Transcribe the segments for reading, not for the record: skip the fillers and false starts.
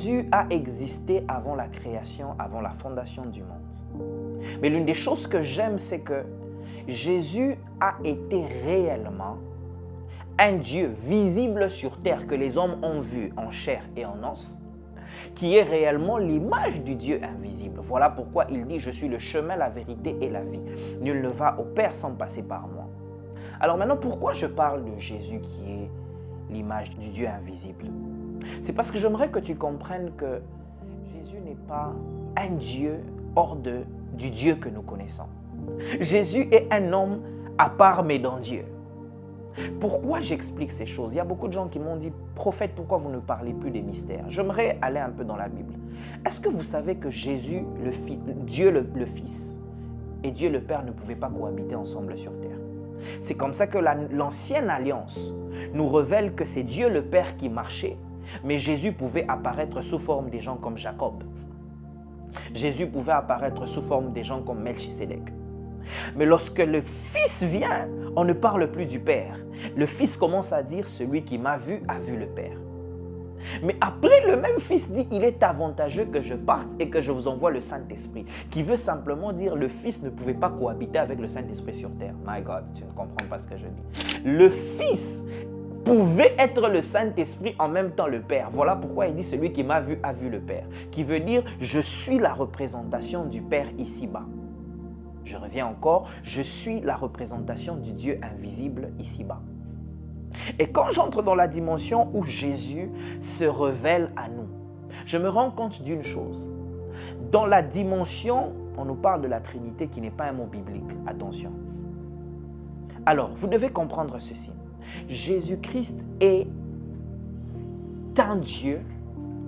Jésus a existé avant la création, avant la fondation du monde. Mais l'une des choses que j'aime, c'est que Jésus a été réellement un Dieu visible sur terre que les hommes ont vu en chair et en os, qui est réellement l'image du Dieu invisible. Voilà pourquoi il dit « Je suis le chemin, la vérité et la vie. Nul ne va au Père sans passer par moi. » Alors maintenant, pourquoi je parle de Jésus qui est l'image du Dieu invisible? C'est parce que j'aimerais que tu comprennes que Jésus n'est pas un Dieu hors du Dieu que nous connaissons. Jésus est un homme à part mais dans Dieu. Pourquoi j'explique ces choses? Il y a beaucoup de gens qui m'ont dit « Prophète, pourquoi vous ne parlez plus des mystères ?» J'aimerais aller un peu dans la Bible. Est-ce que vous savez que Jésus, Dieu le Fils et Dieu le Père ne pouvaient pas cohabiter ensemble sur terre? C'est comme ça que l'ancienne alliance nous révèle que c'est Dieu le Père qui marchait, mais Jésus pouvait apparaître sous forme des gens comme Jacob. Jésus pouvait apparaître sous forme des gens comme Melchisédek. Mais lorsque le Fils vient, on ne parle plus du Père. Le Fils commence à dire « Celui qui m'a vu a vu le Père ». Mais après, le même Fils dit « Il est avantageux que je parte et que je vous envoie le Saint-Esprit » qui veut simplement dire le Fils ne pouvait pas cohabiter avec le Saint-Esprit sur terre. My God, tu ne comprends pas ce que je dis. Le Fils pouvait être le Saint-Esprit en même temps le Père. Voilà pourquoi il dit « Celui qui m'a vu a vu le Père » qui veut dire « Je suis la représentation du Père ici-bas ». Je reviens encore, je suis la représentation du Dieu invisible ici-bas. Et quand j'entre dans la dimension où Jésus se révèle à nous, je me rends compte d'une chose. Dans la dimension, on nous parle de la Trinité qui n'est pas un mot biblique. Attention. Alors, vous devez comprendre ceci. Jésus-Christ est un Dieu,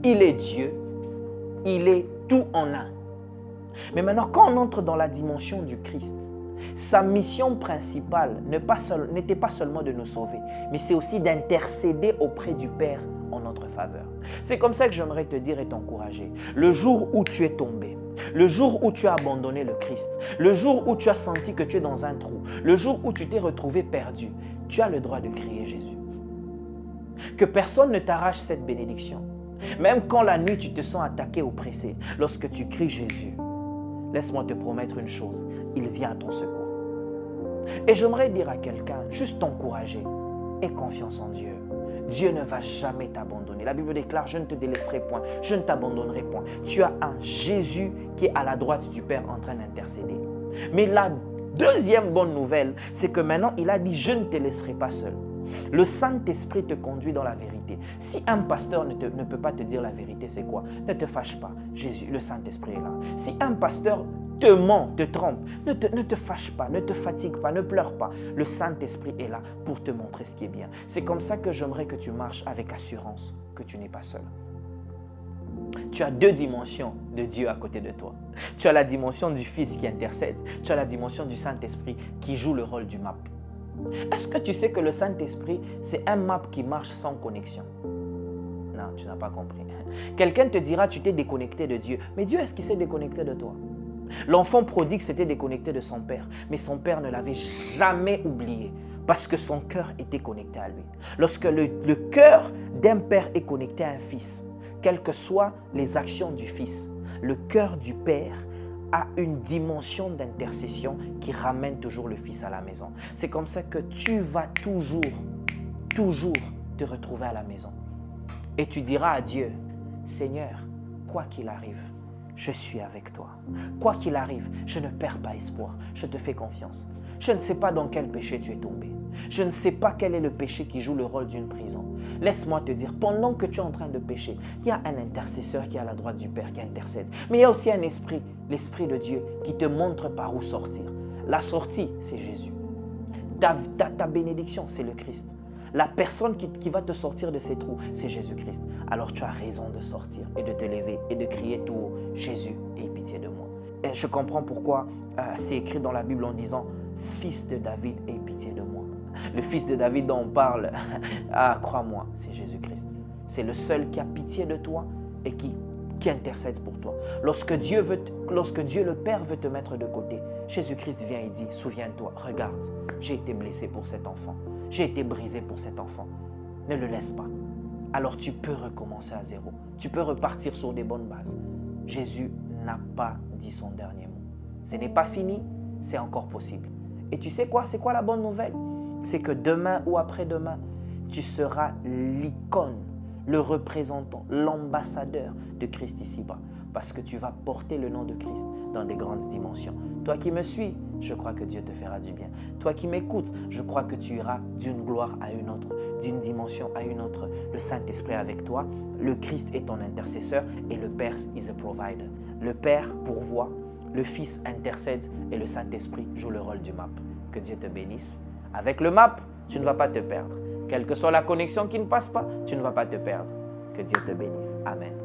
il est tout en un. Mais maintenant, quand on entre dans la dimension du Christ, sa mission principale n'était pas seulement de nous sauver, mais c'est aussi d'intercéder auprès du Père en notre faveur. C'est comme ça que j'aimerais te dire et t'encourager. Le jour où tu es tombé, le jour où tu as abandonné le Christ, le jour où tu as senti que tu es dans un trou, le jour où tu t'es retrouvé perdu, tu as le droit de crier Jésus. Que personne ne t'arrache cette bénédiction. Même quand la nuit tu te sens attaqué, oppressé, lorsque tu cries Jésus, laisse-moi te promettre une chose, il vient à ton secours. Et j'aimerais dire à quelqu'un, juste t'encourager, aie confiance en Dieu. Dieu ne va jamais t'abandonner. La Bible déclare, je ne te délaisserai point, je ne t'abandonnerai point. Tu as un Jésus qui est à la droite du Père en train d'intercéder. Mais la deuxième bonne nouvelle, c'est que maintenant il a dit, je ne te laisserai pas seul. Le Saint-Esprit te conduit dans la vérité. Si un pasteur ne peut pas te dire la vérité, c'est quoi? Ne te fâche pas. Jésus, le Saint-Esprit est là. Si un pasteur te ment, te trompe, ne te fâche pas, ne te fatigue pas, ne pleure pas. Le Saint-Esprit est là pour te montrer ce qui est bien. C'est comme ça que j'aimerais que tu marches avec assurance que tu n'es pas seul. Tu as deux dimensions de Dieu à côté de toi. Tu as la dimension du Fils qui intercède. Tu as la dimension du Saint-Esprit qui joue le rôle du map. Est-ce que tu sais que le Saint-Esprit, c'est un map qui marche sans connexion? Non, tu n'as pas compris. Quelqu'un te dira, tu t'es déconnecté de Dieu. Mais Dieu, est-ce qu'il s'est déconnecté de toi? L'enfant prodigue s'était déconnecté de son père, mais son père ne l'avait jamais oublié parce que son cœur était connecté à lui. Lorsque le cœur d'un père est connecté à un fils, quelles que soient les actions du fils, le cœur du père a une dimension d'intercession qui ramène toujours le fils à la maison. C'est comme ça que tu vas toujours te retrouver à la maison. Et tu diras à Dieu, Seigneur, quoi qu'il arrive, je suis avec toi. Quoi qu'il arrive, je ne perds pas espoir. Je te fais confiance. Je ne sais pas dans quel péché tu es tombé. Je ne sais pas quel est le péché qui joue le rôle d'une prison. Laisse-moi te dire, pendant que tu es en train de pécher, il y a un intercesseur qui est à la droite du Père qui intercède. Mais il y a aussi un esprit, l'Esprit de Dieu, qui te montre par où sortir. La sortie, c'est Jésus. Ta bénédiction, c'est le Christ. La personne qui va te sortir de ces trous, c'est Jésus-Christ. Alors tu as raison de sortir et de te lever et de crier tout haut, Jésus, aie pitié de moi. Et je comprends pourquoi c'est écrit dans la Bible en disant, Fils de David, aie pitié de moi. Le fils de David dont on parle, crois-moi, c'est Jésus-Christ. C'est le seul qui a pitié de toi et qui intercède pour toi. Lorsque Dieu le Père veut te mettre de côté, Jésus-Christ vient et dit, souviens-toi, regarde, j'ai été blessé pour cet enfant. J'ai été brisé pour cet enfant. Ne le laisse pas. alors tu peux recommencer à zéro. Tu peux repartir sur des bonnes bases. Jésus n'a pas dit son dernier mot. Ce n'est pas fini, c'est encore possible. Et tu sais quoi? C'est quoi la bonne nouvelle? C'est que demain ou après-demain, tu seras l'icône, le représentant, l'ambassadeur de Christ ici-bas. Parce que tu vas porter le nom de Christ dans des grandes dimensions. Toi qui me suis, je crois que Dieu te fera du bien. Toi qui m'écoutes, je crois que tu iras d'une gloire à une autre, d'une dimension à une autre. Le Saint-Esprit avec toi, le Christ est ton intercesseur et le Père is a provider. Le Père pourvoit, le Fils intercède et le Saint-Esprit joue le rôle du MAP. Que Dieu te bénisse. Avec le MAP, tu ne vas pas te perdre. Quelle que soit la connexion qui ne passe pas, tu ne vas pas te perdre. Que Dieu te bénisse. Amen.